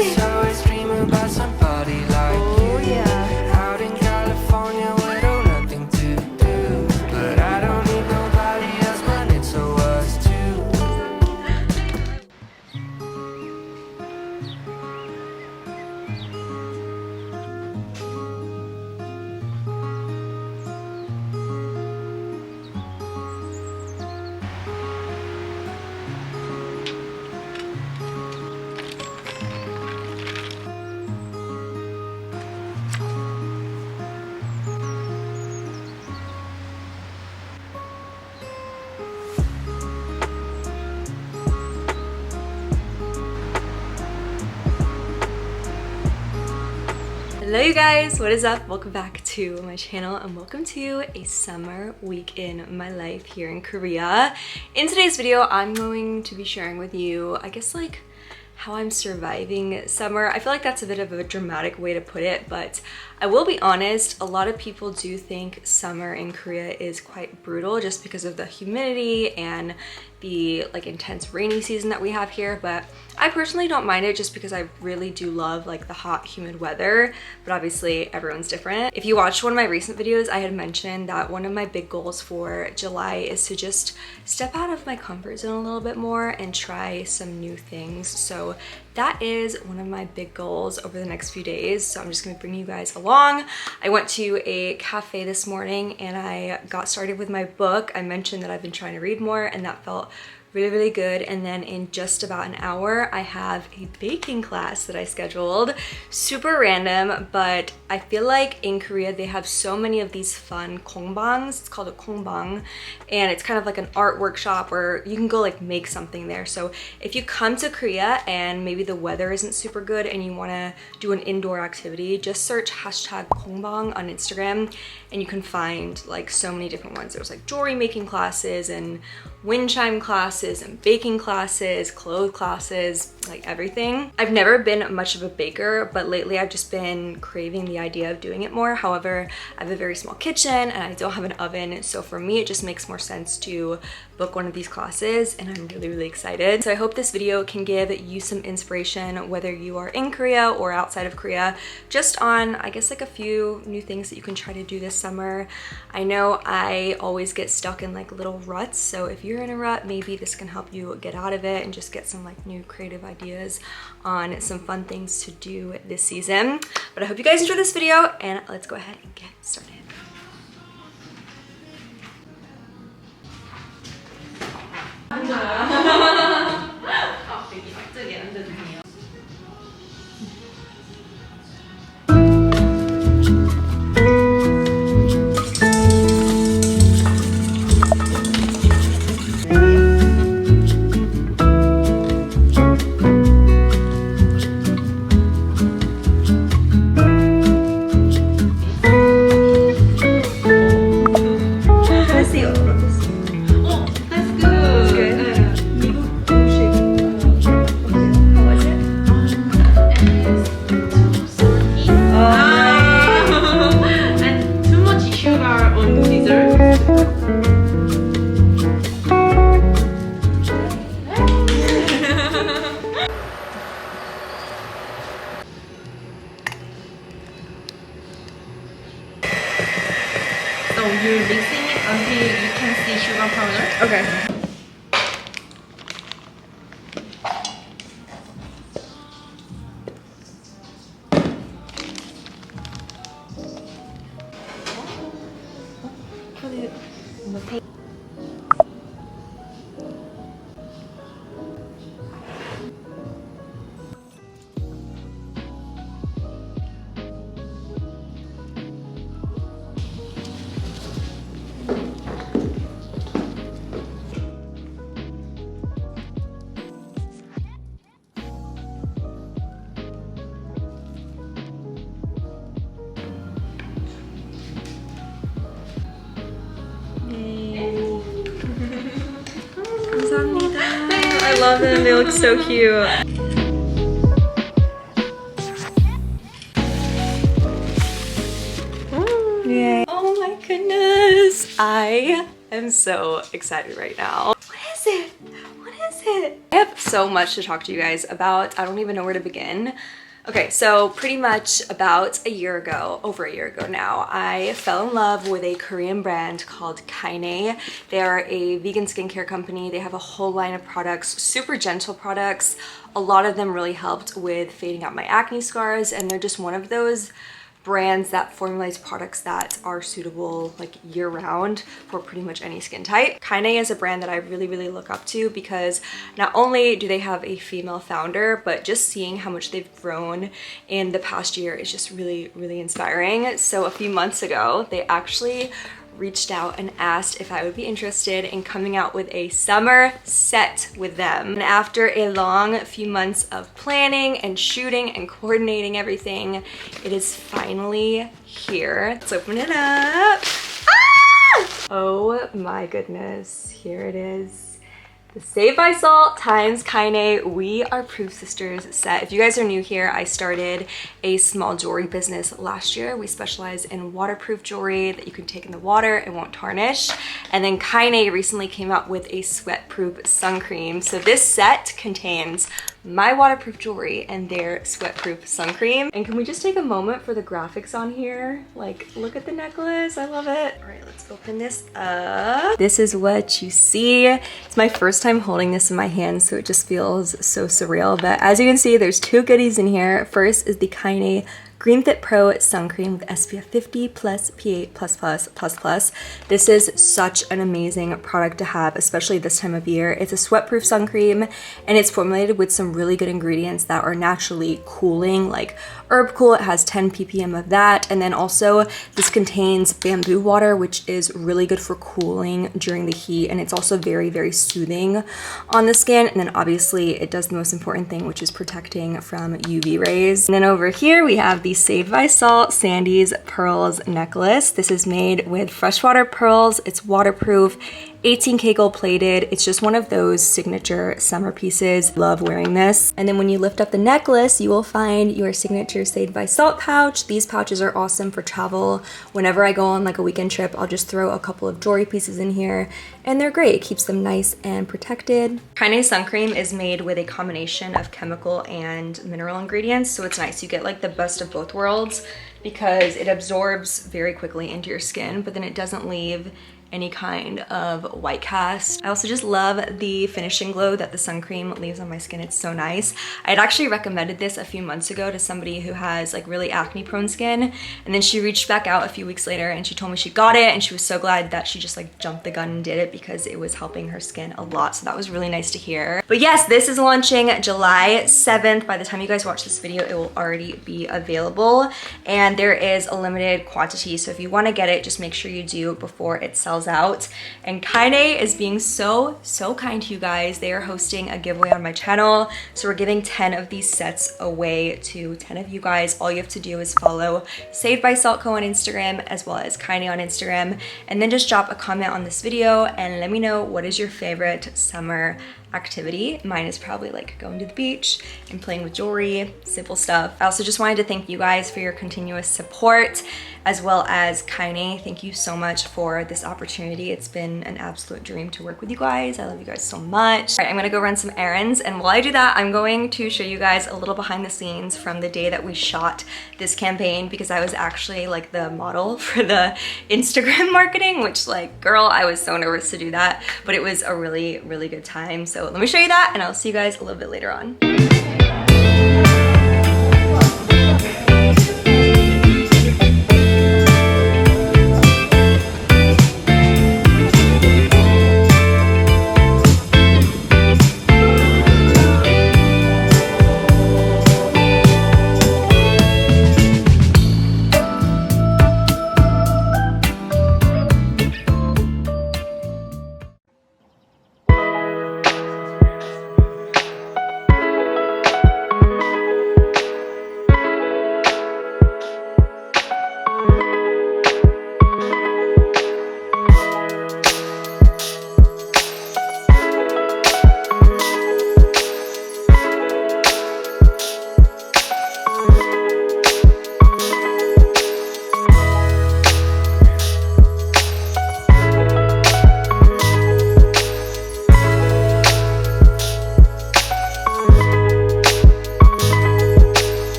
it? always dream about somebody like Oh you. yeah. Out in California with oh nothing to do. But I don't need nobody else but it's so us two. Hello you guys, what is up? Welcome back to my channel and welcome to a summer week in my life here in Korea. In today's video, I'm going to be sharing with you, I guess like how I'm surviving summer. I feel like that's a bit of a dramatic way to put it, but I will be honest, a lot of people do think summer in Korea is quite brutal just because of the humidity and the like intense rainy season that we have here, but I personally don't mind it just because I really do love like the hot, humid weather, but obviously everyone's different. If you watched one of my recent videos, I had mentioned that one of my big goals for July is to just step out of my comfort zone a little bit more and try some new things. So that is one of my big goals over the next few days. So I'm just gonna bring you guys along. I went to a cafe this morning and I got started with my book. I mentioned that I've been trying to read more and that felt really good. And then in just about an hour, I have a baking class that I scheduled. Super random, but I feel like in Korea, they have so many of these fun kongbangs. It's called a kongbang. And it's kind of like an art workshop where you can go like make something there. So if you come to Korea and maybe the weather isn't super good and you wanna do an indoor activity, just search hashtag kongbang on Instagram and you can find like so many different ones. There's like jewelry making classes and wind chime classes and baking classes, clothes classes, like everything. I've never been much of a baker, but lately I've just been craving the idea of doing it more. However, I have a very small kitchen and I don't have an oven, so for me it just makes more sense to book one of these classes, and I'm really excited. So I hope this video can give you some inspiration, whether you are in Korea or outside of Korea, just on, I guess, like a few new things that you can try to do this summer. I know I always get stuck in like little ruts, so if you're in a rut, maybe this can help you get out of it and just get some like new creative ideas on some fun things to do this season. But I hope you guys enjoyed this video, and let's go ahead and get started. So you're mixing it until you can see sugar powder. Okay. I love them, they look so cute. Yay. Oh my goodness. I am so excited right now. What is it? What is it. I have so much to talk to you guys about. I don't even know where to begin. Okay, so pretty much about a year ago, over a year ago now, I fell in love with a Korean brand called 𝐒𝐀𝐕𝐄𝐃. They are a vegan skincare company. They have a whole line of products, super gentle products. A lot of them really helped with fading out my acne scars, and they're just one of those brands that formulates products that are suitable like year-round for pretty much any skin type. 𝐒𝐀𝐕𝐄𝐃 is a brand that I really look up to because not only do they have a female founder, but just seeing how much they've grown in the past year is just really inspiring. So a few months ago, they actually reached out and asked if I would be interested in coming out with a summer set with them. And after a long few months of planning and shooting and coordinating everything, it is finally here. Let's open it up. Ah! Oh my goodness, here it is. The Saved by Salt times 𝐒𝐀𝐈𝐄 We Are Proof Sisters set. If you guys are new here, I started a small jewelry business last year. We specialize in waterproof jewelry that you can take in the water, it won't tarnish. And then 𝐒𝐀𝐈𝐄 recently came out with a sweatproof sun cream. So this set contains my waterproof jewelry and their sweatproof sun cream. And can we just take a moment for the graphics on here? Like, look at the necklace, I love it. All right, let's open this up. This is what you see. It's my first time holding this in my hand, so it just feels so surreal. But as you can see, there's two goodies in here. First is the 𝐒𝐀𝐈𝐄 Green Fit Pro Sun Cream with SPF 50 plus PA+++++. This is such an amazing product to have, especially this time of year. It's a sweatproof sun cream and it's formulated with some really good ingredients that are naturally cooling, like herb cool. It has 10 ppm of that. And then also this contains bamboo water, which is really good for cooling during the heat. And it's also very soothing on the skin. And then obviously it does the most important thing, which is protecting from UV rays. And then over here we have the Saved by Salt Sandy's Pearls necklace. This is made with freshwater pearls. It's waterproof, 18K gold plated. It's just one of those signature summer pieces. Love wearing this. And then when you lift up the necklace, you will find your signature Saved by Salt pouch. These pouches are awesome for travel. Whenever I go on like a weekend trip, I'll just throw a couple of jewelry pieces in here and they're great. It keeps them nice and protected. 𝐒𝐀𝐈𝐄 sun cream is made with a combination of chemical and mineral ingredients, so it's nice. You get like the best of both worlds because it absorbs very quickly into your skin, but then it doesn't leave any kind of white cast. I also just love the finishing glow that the sun cream leaves on my skin. It's so nice. I had actually recommended this a few months ago to somebody who has like really acne prone skin, and then she reached back out a few weeks later and she told me she got it and she was so glad that she just like jumped the gun and did it because it was helping her skin a lot. So that was really nice to hear. But yes, this is launching July 7th. By the time you guys watch this video, it will already be available and there is a limited quantity. So if you want to get it, just make sure you do before it sells out. And 𝐒𝐀𝐈𝐄 is being so kind to you guys. They are hosting a giveaway on my channel, so we're giving 10 of these sets away to 10 of you guys. All you have to do is follow savedbysaltco on Instagram as well as 𝐒𝐀𝐈𝐄 on Instagram, and then just drop a comment on this video and let me know what is your favorite summer activity. Mine is probably like going to the beach and playing with jewelry, simple stuff. I also just wanted to thank you guys for your continuous support as well as 𝐒𝐀𝐈𝐄. Thank you so much for this opportunity. It's been an absolute dream to work with you guys. I love you guys so much. All right, I'm gonna go run some errands, and while I do that, I'm going to show you guys a little behind the scenes from the day that we shot this campaign, because I was actually like the model for the Instagram marketing, which like, girl, I was so nervous to do that, but it was a really good time. So let me show you that and I'll see you guys a little bit later on.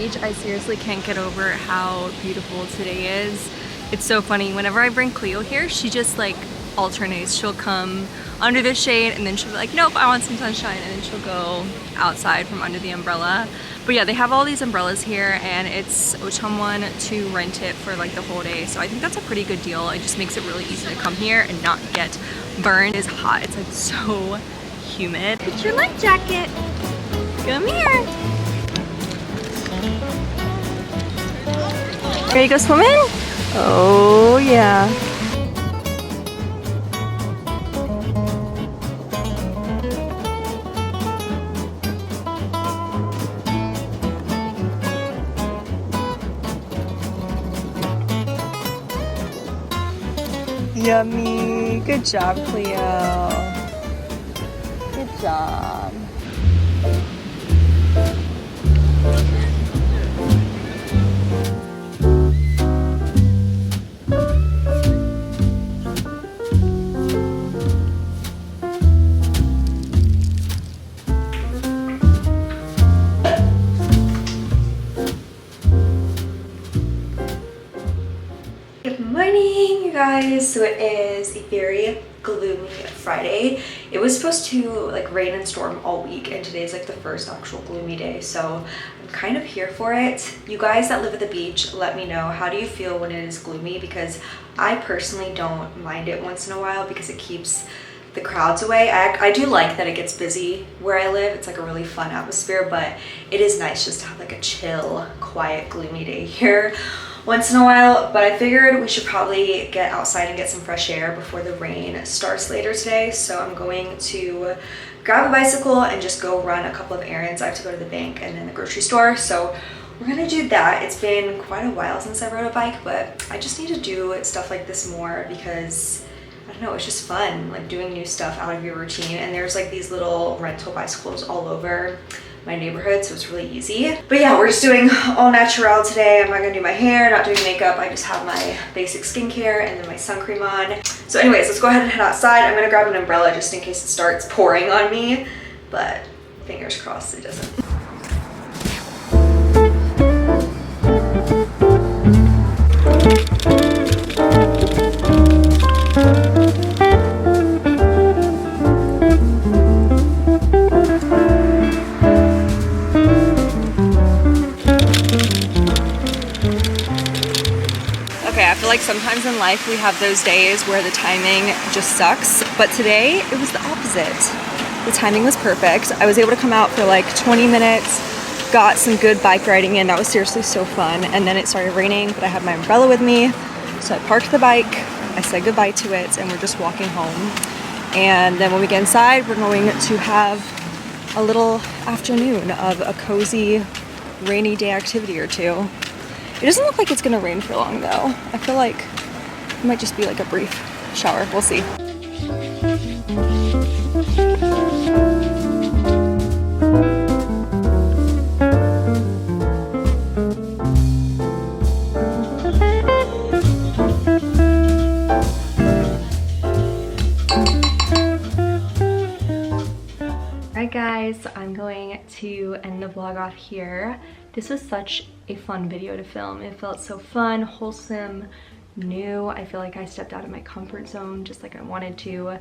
beach. I seriously can't get over how beautiful today is. It's so funny. Whenever I bring Cleo here, she just like alternates. She'll come under the shade and then she'll be like, nope, I want some sunshine, and then she'll go outside from under the umbrella. But yeah, they have all these umbrellas here, and it's 5,000won to rent it for like the whole day. So I think that's a pretty good deal. It just makes it really easy to come here and not get burned. It's hot. It's like so humid. Put your life jacket. Come here. Ready to go swimming? Oh yeah. Yummy. Good job, Cleo. Good job. Good morning, you guys. So it is a very gloomy Friday. It was supposed to like rain and storm all week, and today's like the first actual gloomy day, so I'm kind of here for it. You guys that live at the beach, let me know, how do you feel when it is gloomy? Because I personally don't mind it once in a while because it keeps the crowds away. I do like that it gets busy where I live. It's like a really fun atmosphere, but it is nice just to have like a chill, quiet, gloomy day here once in a while. But I figured we should probably get outside and get some fresh air before the rain starts later today. So I'm going to grab a bicycle and just go run a couple of errands. I have to go to the bank and then the grocery store. So we're gonna do that. It's been quite a while since I rode a bike, but I just need to do stuff like this more because I don't know, it's just fun, like doing new stuff out of your routine. And there's like these little rental bicycles all over my neighborhood, so it's really easy. But yeah, we're just doing all natural today. I'm not gonna do my hair, not doing makeup. I just have my basic skincare and then my sun cream on. So anyways, let's go ahead and head outside. I'm gonna grab an umbrella just in case it starts pouring on me, but fingers crossed it doesn't. Like sometimes in life we have those days where the timing just sucks, but today it was the opposite. The timing was perfect. I was able to come out for like 20 minutes, got some good bike riding in. That was seriously so fun. And then it started raining, but I had my umbrella with me, so I parked the bike, I said goodbye to it, and we're just walking home. And then when we get inside, we're going to have a little afternoon of a cozy rainy day activity or two. It doesn't look like it's gonna rain for long though. I feel like it might just be like a brief shower. We'll see. Alright guys, so I'm going to end the vlog off here. This was such a fun video to film. It felt so fun, wholesome, new. I feel like I stepped out of my comfort zone just like I wanted to.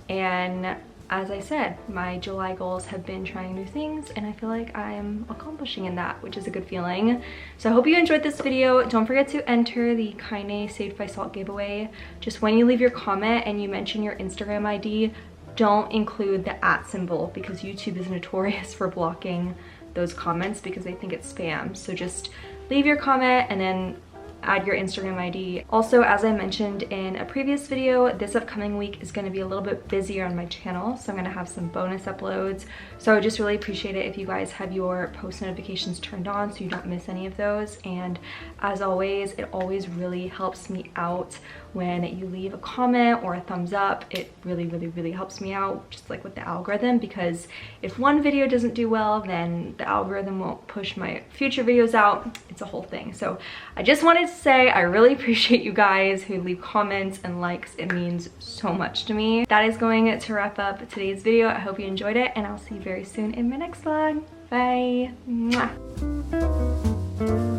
And as I said, my July goals have been trying new things, and I feel like I'm accomplishing in that, which is a good feeling. So I hope you enjoyed this video. Don't forget to enter the 𝐒𝐀𝐕𝐄𝐃 Saved by Salt giveaway. Just when you leave your comment and you mention your Instagram ID, don't include the @ symbol because YouTube is notorious for blocking those comments because they think it's spam. So just leave your comment and then add your Instagram ID. Also, as I mentioned in a previous video, this upcoming week is going to be a little bit busier on my channel, so I'm going to have some bonus uploads. So I would just really appreciate it if you guys have your post notifications turned on so you don't miss any of those. And as always, it always really helps me out when you leave a comment or a thumbs up. It really helps me out, just like with the algorithm, because if one video doesn't do well, then the algorithm won't push my future videos out. It's a whole thing. So I just wanted to say I really appreciate you guys who leave comments and likes. It means so much to me. That is going to wrap up today's video. I hope you enjoyed it, and I'll see you very soon in my next vlog. Bye. Mwah. you.